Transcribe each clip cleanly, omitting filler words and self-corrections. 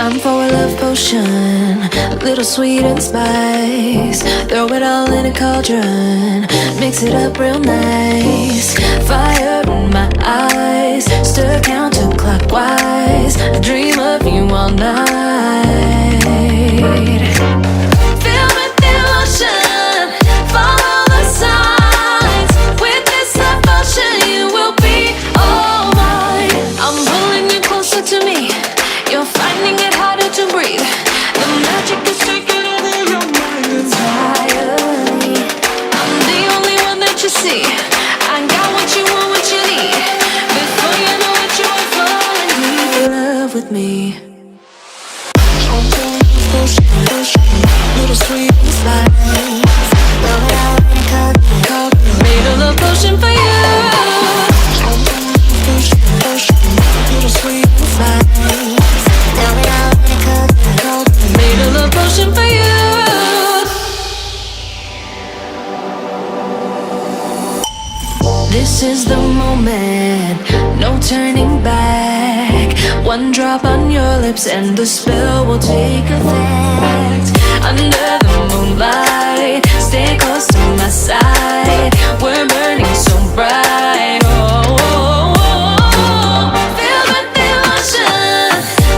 Time for a love potion, a little sweet and spice. Throw it all in a cauldron, mix it up real nice. Fire in my eyes, stir counterclockwise. I dream of you all night. Filled with emotion, follow the signs. With this love potion, you will be all mine. I'm pulling you closer to me. You're finding it harder to breathe. The magic is taking over your mind entirely. I'm the only one that you see. I got what you want, what you need. Before you know it, you are falling deep in love with me. Little sweet spice. Made a love potion for you. Little sweet spice. Made a love potion for you. This is the moment, no turning back. One drop on your lips and the spell will take effect. Under the moonlight, stay close to my side. We're burning so bright. Oh, oh, oh, oh. Filled with emotion,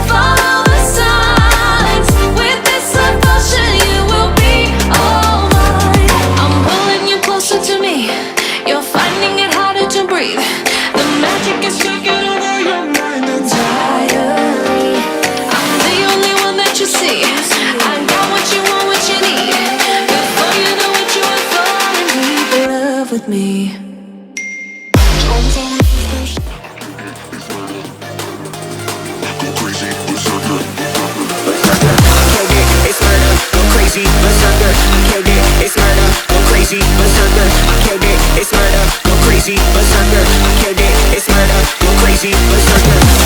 follow the signs. With this love potion, you will be all mine. I'm pulling you closer to me. You're finding it harder to breathe. The magic is taking over your mind entirely. I'm the only one that you see. I got what you want, what you need. Before you know it, you are falling deep in love with me. Crazy, berserker, I killed it, it's murder. Go crazy, berserker, I killed it, it's murder. Go crazy, berserker, I killed it, it's murder. Go crazy, berserker.